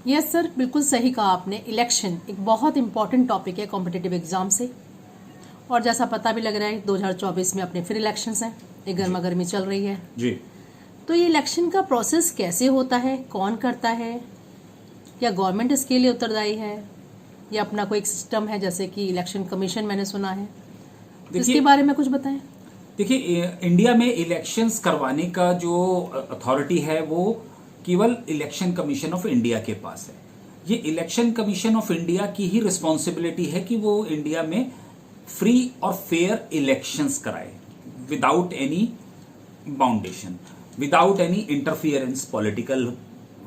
Yes sir, बिल्कुल सही कहा आपने। इलेक्शन एक बहुत इंपॉर्टेंट टॉपिक है कॉम्पिटिटिव एग्जाम से, और जैसा पता भी लग रहा है 2024 में अपने फिर इलेक्शंस हैं, एक गर्मा गर्मी चल रही है जी। तो ये इलेक्शन का प्रोसेस कैसे होता है, कौन करता है, या गवर्नमेंट इसके लिए उत्तरदायी है, या अपना कोई सिस्टम है जैसे कि इलेक्शन कमीशन मैंने सुना है, तो इसके बारे में कुछ बताएं। देखिए, इंडिया में इलेक्शंस करवाने का जो अथॉरिटी है वो केवल इलेक्शन कमीशन ऑफ इंडिया के पास है। ये इलेक्शन कमीशन ऑफ इंडिया की ही रिस्पॉन्सिबिलिटी है कि वो इंडिया में फ्री और फेयर इलेक्शंस कराए विदाउट एनी बाउंडेशन, विदाउट एनी इंटरफियरेंस। पॉलिटिकल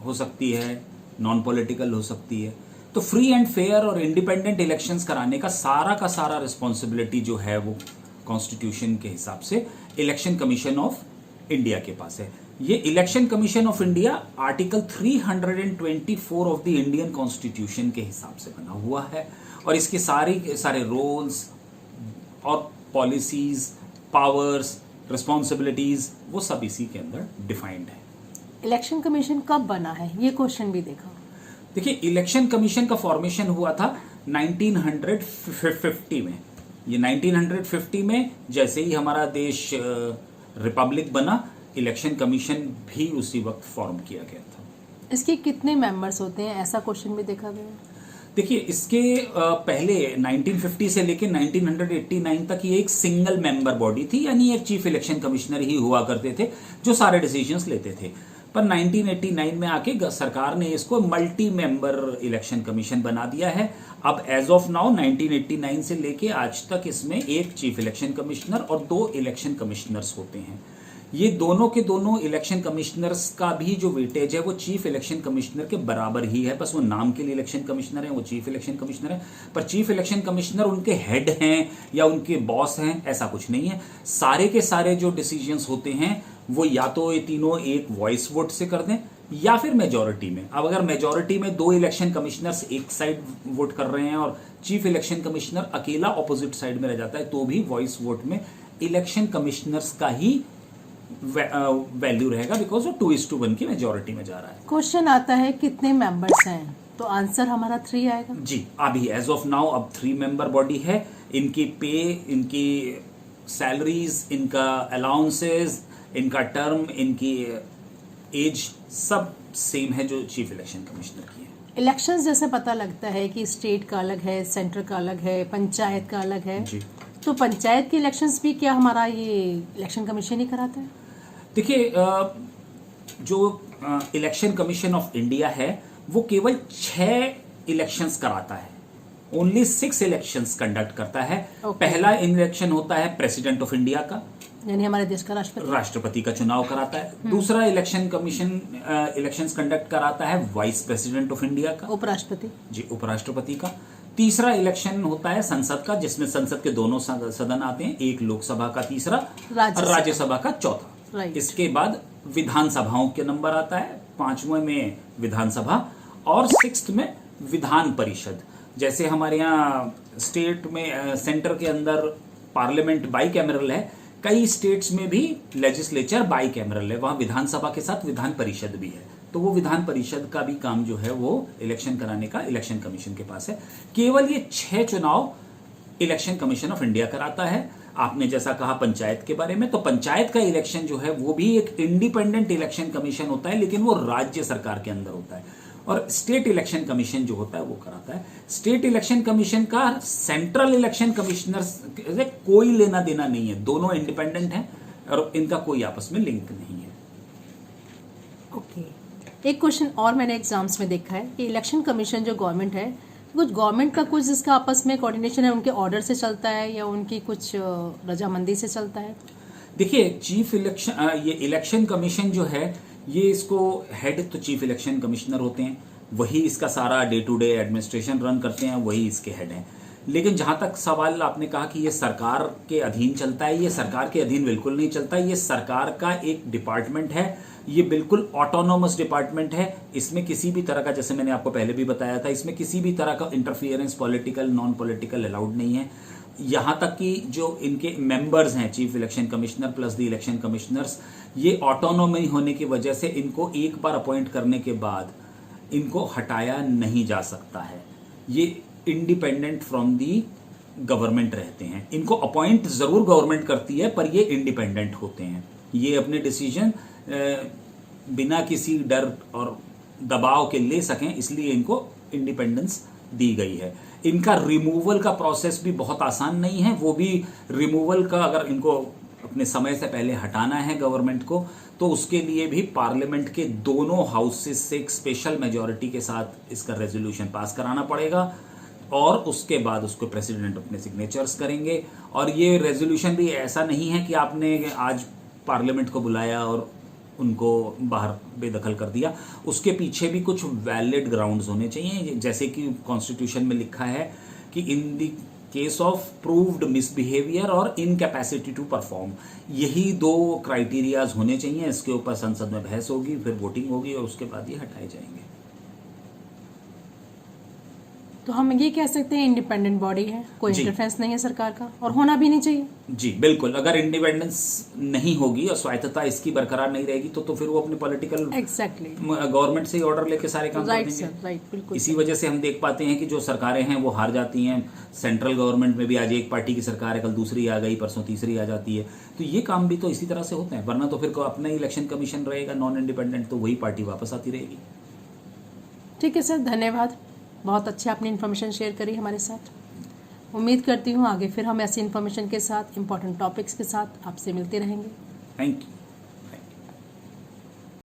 हो सकती है, नॉन पॉलिटिकल हो सकती है। तो फ्री एंड फेयर और इंडिपेंडेंट इलेक्शंस कराने का सारा रिस्पॉन्सिबिलिटी जो है वो कॉन्स्टिट्यूशन के हिसाब से इलेक्शन कमीशन ऑफ इंडिया के पास है। ये election commission of India article 324 of the Indian constitution के हिसाब से बना हुआ है, और इसके सारे रोल्स और पॉलिसीज, पावर्स, रिस्पॉन्सिबिलिटीज वो सब इसी के अंदर डिफाइंड है। इलेक्शन कमीशन कब बना है, ये क्वेश्चन भी देखा। देखिए, इलेक्शन कमीशन का फॉर्मेशन हुआ था 1950 में। ये 1950 में जैसे ही हमारा देश रिपब्लिक बना, इलेक्शन कमीशन भी उसी वक्त फॉर्म किया गया था। इसके कितने मेंबर्स होते हैं, ऐसा क्वेश्चन भी देखा गया। देखिए, इसके पहले 1950 से लेकर 1989 तक ये एक सिंगल मेंबर बॉडी थी, यानी एक चीफ इलेक्शन कमिश्नर ही हुआ करते थे जो सारे डिसीजंस लेते थे। पर 1989 में आके सरकार ने इसको मल्टी मेंबर इलेक्शन कमीशन बना दिया है। अब एज ऑफ नाउ 1989 से लेके आज तक इसमें एक चीफ इलेक्शन कमिश्नर और 2 इलेक्शन कमिश्नर्स होते हैं। ये दोनों के दोनों इलेक्शन कमिश्नर्स का भी जो वेटेज है वो चीफ इलेक्शन कमिश्नर के बराबर ही है, बस वो नाम के लिए इलेक्शन कमिश्नर है, वो चीफ इलेक्शन कमिश्नर है। पर चीफ इलेक्शन कमिश्नर उनके हेड हैं या उनके बॉस हैं, ऐसा कुछ नहीं है। सारे के सारे जो डिसीजंस होते हैं वो या तो ये तीनों एक वॉइस वोट से कर दें या फिर मेजोरिटी में। अब अगर मेजोरिटी में 2 इलेक्शन कमिश्नर्स एक साइड वोट कर रहे हैं और चीफ इलेक्शन कमिश्नर अकेला ऑपोजिट साइड में रह जाता है, तो भी वॉइस वोट में इलेक्शन कमिश्नर्स का ही वैल्यू रहेगा, बिकॉज वो 2:1 की मेजोरिटी में जा रहा है। क्वेश्चन आता है कितने मेंबर्स हैं, तो आंसर हमारा 3 आएगा। जी, अभी एज ऑफ नाउ अब 3 मेंबर बॉडी है। इनकी पे, इनकी सैलरीज, इनका अलाउंसेस, इनका टर्म, इनकी एज सब सेम है जो चीफ इलेक्शन कमिश्नर की है। इलेक्शंस जैसे पता लगता है कि स्टेट का अलग है, सेंटर का अलग है, पंचायत का अलग है जी। तो पंचायत के इलेक्शंस भी क्या हमारा ये इलेक्शन कमीशन ही कराता है? देखिए, जो इलेक्शन कमीशन ऑफ इंडिया है वो केवल 6 इलेक्शंस कराता है, ओनली 6 इलेक्शंस कंडक्ट करता है। पहला इलेक्शन होता है प्रेसिडेंट ऑफ इंडिया का, यानी हमारे देश का राष्ट्रपति का चुनाव कराता है। दूसरा इलेक्शन कमीशन इलेक्शंस कंडक्ट कराता है वाइस प्रेसिडेंट ऑफ इंडिया का, उपराष्ट्रपति। जी, उपराष्ट्रपति का। तीसरा इलेक्शन होता है संसद का, जिसमें संसद के दोनों सदन आते हैं, एक लोकसभा का तीसरा और राज्यसभा का चौथा। इसके बाद विधानसभाओं के नंबर आता है, 5वें में विधानसभा और 6th में विधान परिषद। जैसे हमारे यहाँ स्टेट में सेंटर के अंदर पार्लियामेंट बाई कैमरल है, कई स्टेट्स में भी लेजिस्लेचर बाई कैमरल है, वहां विधानसभा के साथ विधान परिषद भी है। तो वो विधान परिषद का भी काम जो है वो इलेक्शन कराने का इलेक्शन कमीशन के पास है। केवल ये 6 चुनाव इलेक्शन कमीशन ऑफ इंडिया कराता है। आपने जैसा कहा पंचायत के बारे में, तो पंचायत का इलेक्शन जो है वो भी एक इंडिपेंडेंट इलेक्शन कमीशन होता है, लेकिन वो राज्य सरकार के अंदर होता है। और स्टेट इलेक्शन कमीशन जो होता है वो कराता है। स्टेट इलेक्शन कमीशन का सेंट्रल इलेक्शन कमिश्नर से कोई लेना देना नहीं है, दोनों इंडिपेंडेंट हैं और इनका कोई आपस में लिंक नहीं है। ओके, एक क्वेश्चन और मैंने एग्जाम्स में देखा है कि इलेक्शन कमीशन जो गवर्नमेंट है, कुछ गवर्नमेंट का कुछ जिसका आपस में कोऑर्डिनेशन है, उनके ऑर्डर से चलता है या उनकी कुछ रजामंदी से चलता है? देखिए, चीफ इलेक्शन ये इलेक्शन कमीशन जो है ये इसको हेड तो चीफ इलेक्शन कमिश्नर होते हैं, वही इसका सारा day to day administration run करते हैं, वही इसके हेड हैं। लेकिन जहां तक सवाल आपने कहा कि ये सरकार के अधीन चलता है, ये सरकार के अधीन बिल्कुल नहीं चलता। ये सरकार का एक डिपार्टमेंट है, ये बिल्कुल ऑटोनोमस डिपार्टमेंट है। इसमें किसी भी तरह का, जैसे मैंने आपको पहले भी बताया था, इसमें किसी भी तरह का interference political non political allowed नहीं है। यहां तक कि जो इनके मेंबर्स हैं, chief election commissioner plus the election commissioners, ये ऑटोनोमी होने की वजह से इनको एक बार अपॉइंट करने के बाद इनको हटाया नहीं जा सकता है। ये इंडिपेंडेंट फ्रॉम दी गवर्नमेंट रहते हैं। इनको अपॉइंट जरूर गवर्नमेंट करती है, पर ये इंडिपेंडेंट होते हैं। ये अपने डिसीजन बिना किसी डर और दबाव के ले सकें, इसलिए इनको इंडिपेंडेंस दी गई है। इनका रिमूवल का प्रोसेस भी बहुत आसान नहीं है। वो भी रिमूवल का, अगर इनको अपने समय से पहले हटाना है गवर्नमेंट को, तो उसके लिए भी पार्लियामेंट के दोनों हाउसेस से एक स्पेशल मेजॉरिटी के साथ इसका रेजोल्यूशन पास कराना पड़ेगा और उसके बाद उसको प्रेसिडेंट अपने सिग्नेचर्स करेंगे। और ये रेजोल्यूशन भी ऐसा नहीं है कि आपने आज पार्लियामेंट को बुलाया और उनको बाहर बेदखल कर दिया। उसके पीछे भी कुछ वैलिड ग्राउंड्स होने चाहिए, जैसे कि कॉन्स्टिट्यूशन में लिखा है कि in the case of proved misbehaviour और इनकैपेसिटी टू परफॉर्म, यही दो क्राइटेरियाज होने चाहिए। इसके ऊपर संसद में बहस होगी, फिर वोटिंग होगी और उसके बाद ये हटाए जाएंगे। तो हम ये कह सकते हैं इंडिपेंडेंट बॉडी है, कोई जी। इंटरफेरेंस नहीं है सरकार का, और होना भी नहीं चाहिए। जी बिल्कुल। अगर इंडिपेंडेंस नहीं होगी और स्वायत्तता इसकी बरकरार नहीं रहेगी तो फिर वो अपनी पॉलिटिकल एग्जैक्टली, गवर्नमेंट से ऑर्डर लेके सारे काम कर राइट देंगे। सर, राइट, बिल्कुल। इसी वजह से हम देख पाते हैं कि जो सरकारें हैं वो हार जाती हैं। सेंट्रल गवर्नमेंट में भी आज एक पार्टी की सरकार है, कल दूसरी आ गई, परसों तीसरी आ जाती है। तो ये काम भी तो इसी तरह से होते हैं, वरना तो फिर अपना इलेक्शन कमीशन रहेगा नॉन इंडिपेंडेंट, तो वही पार्टी वापस आती रहेगी। ठीक है सर, धन्यवाद। बहुत अच्छी आपने इन्फॉर्मेशन शेयर करी हमारे साथ। उम्मीद करती हूँ आगे फिर हम ऐसी इन्फॉर्मेशन के साथ, इम्पोर्टेंट टॉपिक्स के साथ आपसे मिलते रहेंगे। Thank you.